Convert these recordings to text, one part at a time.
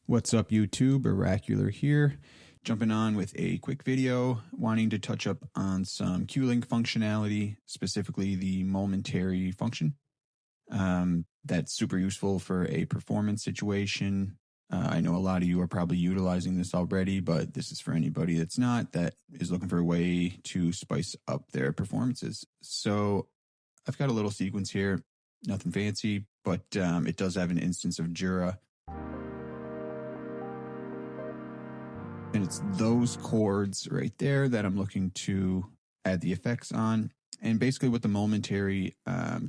What's up, YouTube? Oracular here, jumping on with a quick video, wanting to touch up on some Q-Link functionality, specifically the Momentary function. That's super useful for a performance situation. I know a lot of you are probably utilizing this already, but this is for anybody that's not, that is looking for a way to spice up their performances. So I've got a little sequence here, nothing fancy, but it does have an instance of Jura. And it's those chords right there that I'm looking to add the effects on. And basically what the Momentary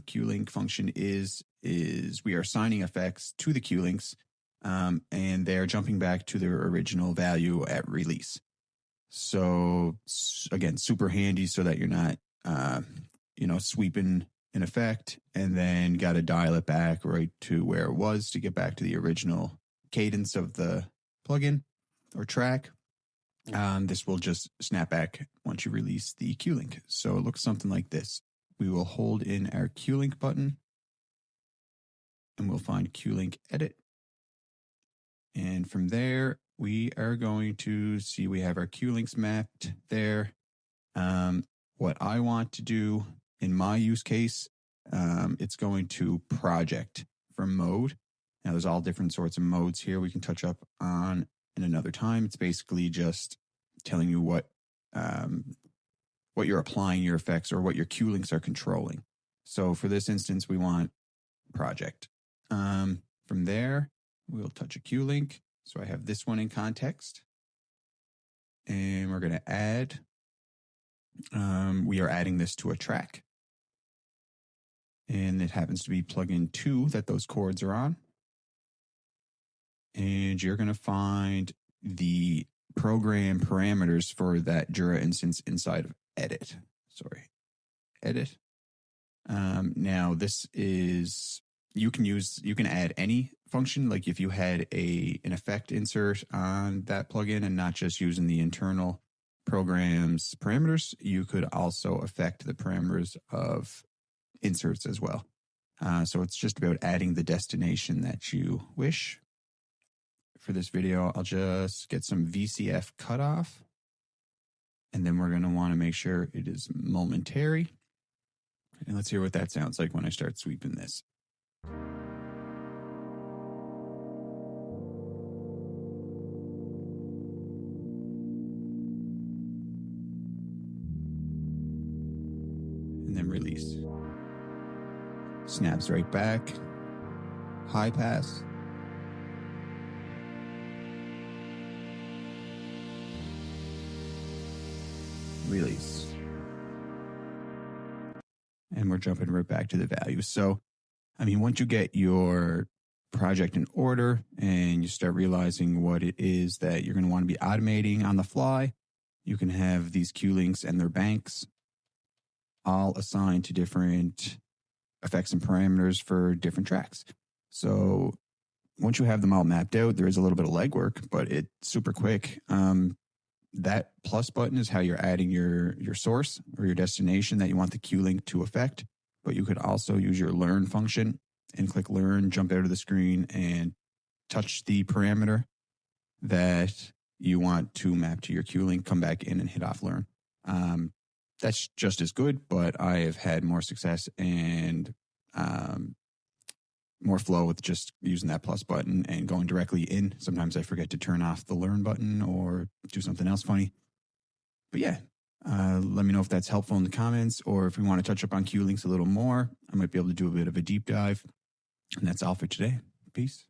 Q-Link function is we are assigning effects to the Q-Links, and they're jumping back to their original value at release. So again, super handy so that you're not, sweeping an effect and then got to dial it back right to where it was to get back to the original cadence of the plugin or track. This will just snap back once you release the Q-Link. So it looks something like this. We will hold in our Q-Link button and we'll find Q-Link edit. And from there, we are going to see we have our Q-Links mapped there. What I want to do in my use case, it's going to project from mode. Now there's all different sorts of modes here we can touch up on in another time. It's basically just telling you what you're applying your effects or what your Q-Links are controlling. So for this instance, we want project. From there, we'll touch a Q-Link. So I have this one in context. And we're going to add, we are adding this to a track. And it happens to be plugin 2 that those chords are on. And you're going to find the program parameters for that Jura instance inside of edit. Edit. Now this is, you can add any function. Like if you had an effect insert on that plugin and not just using the internal program's parameters, you could also affect the parameters of inserts as well. So it's just about adding the destination that you wish. For this video, I'll just get some VCF cutoff. And then we're going to want to make sure it is momentary. And let's hear what that sounds like when I start sweeping this. And then release. Snaps right back. High pass. Release. And we're jumping right back to the value. So, once you get your project in order and you start realizing what it is that you're going to want to be automating on the fly, you can have these Q-Links and their banks all assigned to different effects and parameters for different tracks. So once you have them all mapped out, there is a little bit of legwork, but it's super quick. That plus button is how you're adding your source or your destination that you want the Q-Link to affect. But you could also use your learn function and click learn, jump out of the screen and touch the parameter that you want to map to your Q-Link, come back in and hit off learn. That's just as good, but I have had more success and more flow with just using that plus button and going directly in. Sometimes I forget to turn off the learn button or do something else funny. But yeah, let me know if that's helpful in the comments, or if we want to touch up on Q-Links a little more, I might be able to do a bit of a deep dive. And that's all for today. Peace.